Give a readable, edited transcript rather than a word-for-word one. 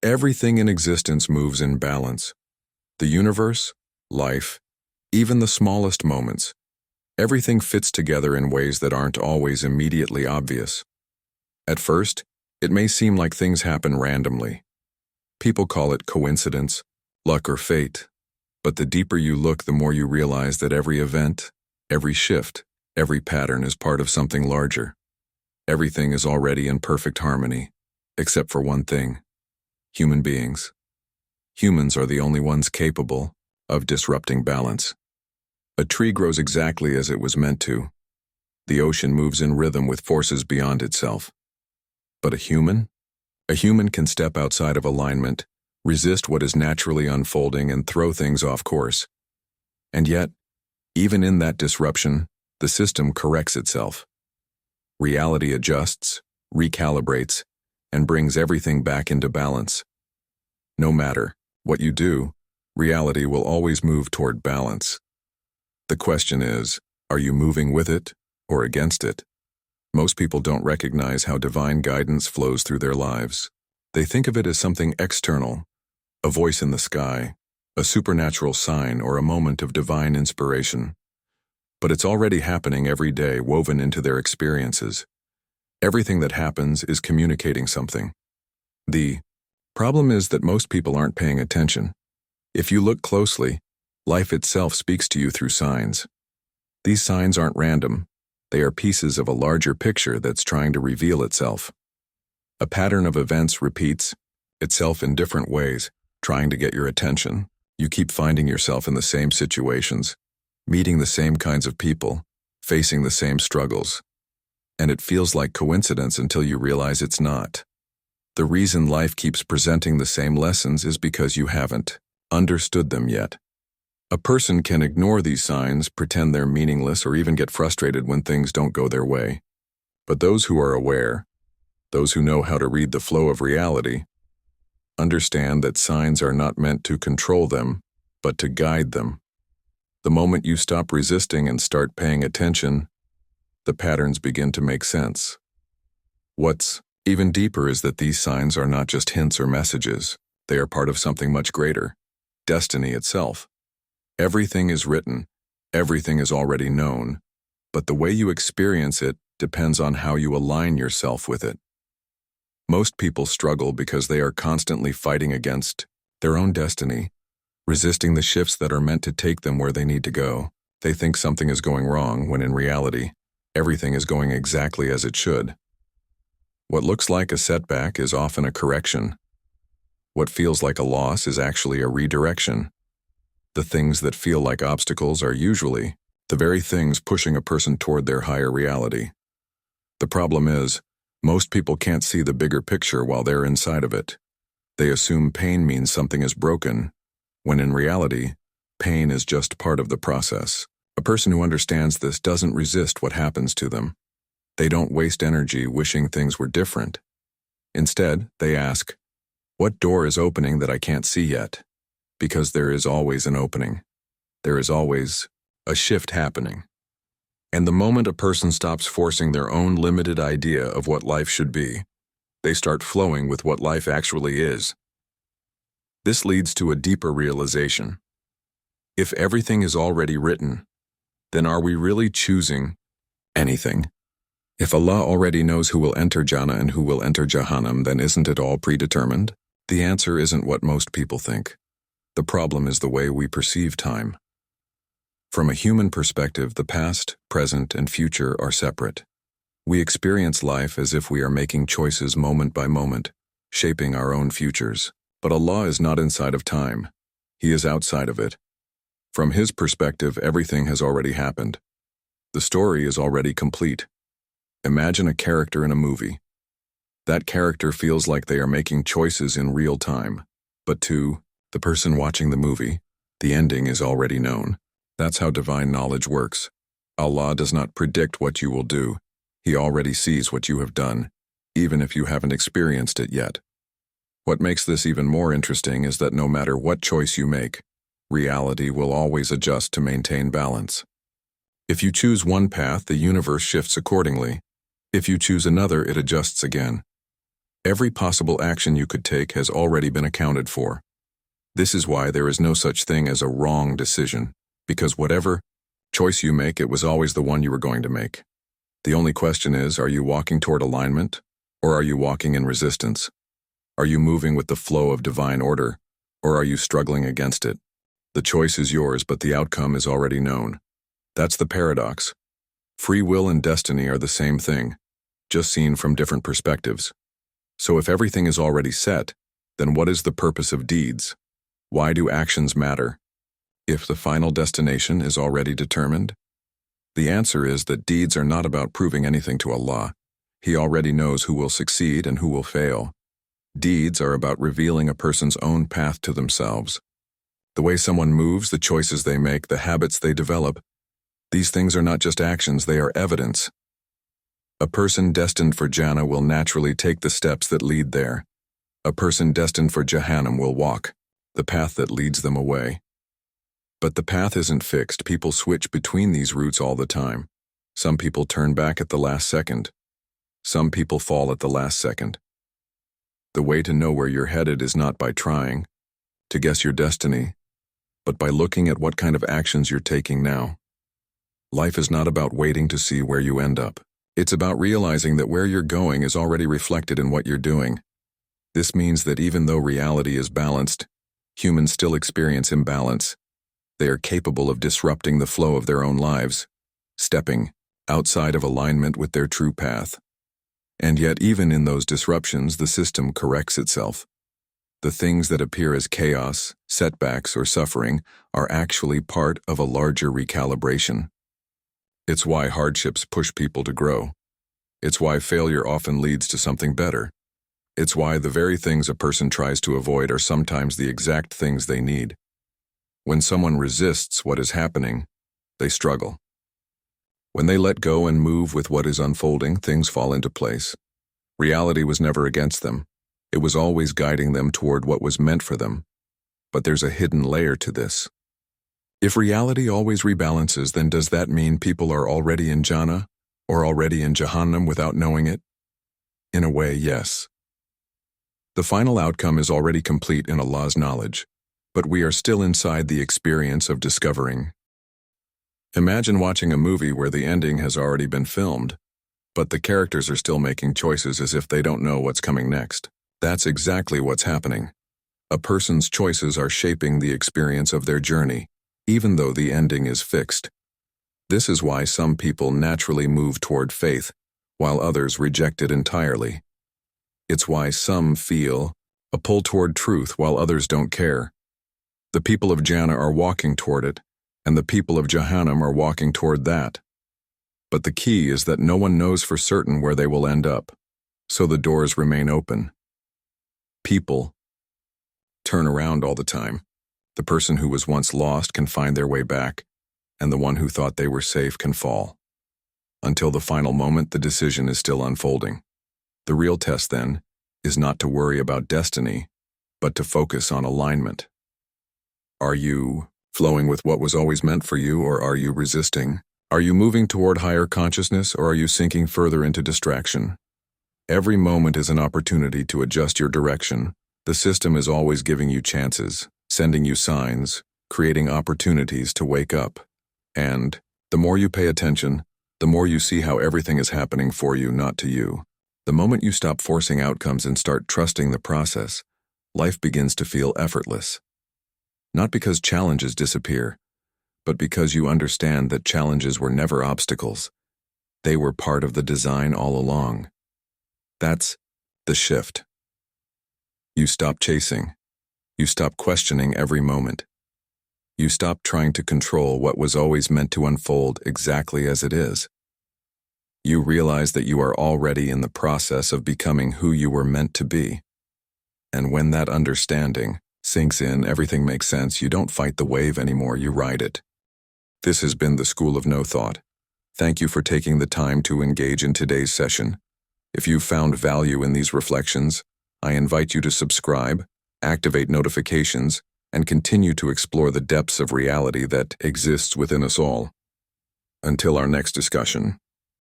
Everything in existence moves in balance. The universe, life, even the smallest moments. Everything fits together in ways that aren't always immediately obvious. At first, it may seem like things happen randomly. People call it coincidence, luck, or fate. But the deeper you look, the more you realize that every event, every shift, every pattern is part of something larger. Everything is already in perfect harmony, except for one thing: human beings. Humans are the only ones capable of disrupting balance. A tree grows exactly as it was meant to. The ocean moves in rhythm with forces beyond itself. But a human? A human can step outside of alignment, resist what is naturally unfolding, and throw things off course. And yet, even in that disruption, the system corrects itself. Reality adjusts, recalibrates, and brings everything back into balance. No matter what you do, reality will always move toward balance. The question is, are you moving with it or against it? Most people don't recognize how divine guidance flows through their lives. They think of it as something external, a voice in the sky, a supernatural sign, or a moment of divine inspiration. But it's already happening every day, woven into their experiences. Everything that happens is communicating something. The problem is that most people aren't paying attention. If you look closely, life itself speaks to you through signs. These signs aren't random. They are pieces of a larger picture that's trying to reveal itself. A pattern of events repeats itself in different ways, trying to get your attention. You keep finding yourself in the same situations, meeting the same kinds of people, facing the same struggles. And it feels like coincidence until you realize it's not. The reason life keeps presenting the same lessons is because you haven't understood them yet. A person can ignore these signs, pretend they're meaningless, or even get frustrated when things don't go their way. But those who are aware, those who know how to read the flow of reality, understand that signs are not meant to control them, but to guide them. The moment you stop resisting and start paying attention, the patterns begin to make sense. What's even deeper is that these signs are not just hints or messages. They are part of something much greater: destiny itself. Everything is written, everything is already known, but the way you experience it depends on how you align yourself with it. Most people struggle because they are constantly fighting against their own destiny, resisting the shifts that are meant to take them where they need to go. They think something is going wrong when in reality, everything is going exactly as it should. What looks like a setback is often a correction. What feels like a loss is actually a redirection. The things that feel like obstacles are usually the very things pushing a person toward their higher reality. The problem is, most people can't see the bigger picture while they're inside of it. They assume pain means something is broken, when in reality, pain is just part of the process. A person who understands this doesn't resist what happens to them. They don't waste energy wishing things were different. Instead, they ask, what door is opening that I can't see yet? Because there is always an opening. There is always a shift happening. And the moment a person stops forcing their own limited idea of what life should be, they start flowing with what life actually is. This leads to a deeper realization. If everything is already written, then are we really choosing anything? If Allah already knows who will enter Jannah and who will enter Jahannam, then isn't it all predetermined? The answer isn't what most people think. The problem is the way we perceive time. From a human perspective, the past, present, and future are separate. We experience life as if we are making choices moment by moment, shaping our own futures. But Allah is not inside of time. He is outside of it. From His perspective, everything has already happened. The story is already complete. Imagine a character in a movie. That character feels like they are making choices in real time. But to the person watching the movie, the ending is already known. That's how divine knowledge works. Allah does not predict what you will do. He already sees what you have done, even if you haven't experienced it yet. What makes this even more interesting is that no matter what choice you make, reality will always adjust to maintain balance. If you choose one path, the universe shifts accordingly. If you choose another, it adjusts again. Every possible action you could take has already been accounted for. This is why there is no such thing as a wrong decision, because whatever choice you make, it was always the one you were going to make. The only question is, are you walking toward alignment, or are you walking in resistance? Are you moving with the flow of divine order, or are you struggling against it? The choice is yours, but the outcome is already known. That's the paradox. Free will and destiny are the same thing, just seen from different perspectives. So if everything is already set, then what is the purpose of deeds? Why do actions matter? If the final destination is already determined? The answer is that deeds are not about proving anything to Allah. He already knows who will succeed and who will fail. Deeds are about revealing a person's own path to themselves. The way someone moves, the choices they make, the habits they develop, these things are not just actions, they are evidence. A person destined for Jannah will naturally take the steps that lead there. A person destined for Jahannam will walk the path that leads them away. But the path isn't fixed. People switch between these routes all the time. Some people turn back at the last second. Some people fall at the last second. The way to know where you're headed is not by trying to guess your destiny, but by looking at what kind of actions you're taking now. Life is not about waiting to see where you end up. It's about realizing that where you're going is already reflected in what you're doing. This means that even though reality is balanced, humans still experience imbalance. They are capable of disrupting the flow of their own lives, stepping outside of alignment with their true path. And yet, even in those disruptions, the system corrects itself. The things that appear as chaos, setbacks, or suffering are actually part of a larger recalibration. It's why hardships push people to grow. It's why failure often leads to something better. It's why the very things a person tries to avoid are sometimes the exact things they need. When someone resists what is happening, they struggle. When they let go and move with what is unfolding, things fall into place. Reality was never against them. It was always guiding them toward what was meant for them. But there's a hidden layer to this. If reality always rebalances, then does that mean people are already in Jannah or already in Jahannam without knowing it? In a way, yes. The final outcome is already complete in Allah's knowledge, but we are still inside the experience of discovering. Imagine watching a movie where the ending has already been filmed, but the characters are still making choices as if they don't know what's coming next. That's exactly what's happening. A person's choices are shaping the experience of their journey, even though the ending is fixed. This is why some people naturally move toward faith, while others reject it entirely. It's why some feel a pull toward truth while others don't care. The people of Jannah are walking toward it, and the people of Jahannam are walking toward that. But the key is that no one knows for certain where they will end up, so the doors remain open. People turn around all the time. The person who was once lost can find their way back, and the one who thought they were safe can fall. Until the final moment, the decision is still unfolding. The real test, then, is not to worry about destiny, but to focus on alignment. Are you flowing with what was always meant for you, or are you resisting? Are you moving toward higher consciousness, or are you sinking further into distraction? Every moment is an opportunity to adjust your direction. The system is always giving you chances, sending you signs, creating opportunities to wake up. And the more you pay attention, the more you see how everything is happening for you, not to you. The moment you stop forcing outcomes and start trusting the process, life begins to feel effortless. Not because challenges disappear, but because you understand that challenges were never obstacles. They were part of the design all along. That's the shift. You stop chasing. You stop questioning every moment. You stop trying to control what was always meant to unfold exactly as it is. You realize that you are already in the process of becoming who you were meant to be. And when that understanding sinks in, everything makes sense. You don't fight the wave anymore, you ride it. This has been the School of No Thought. Thank you for taking the time to engage in today's session. If you found value in these reflections, I invite you to subscribe, activate notifications, and continue to explore the depths of reality that exists within us all. Until our next discussion.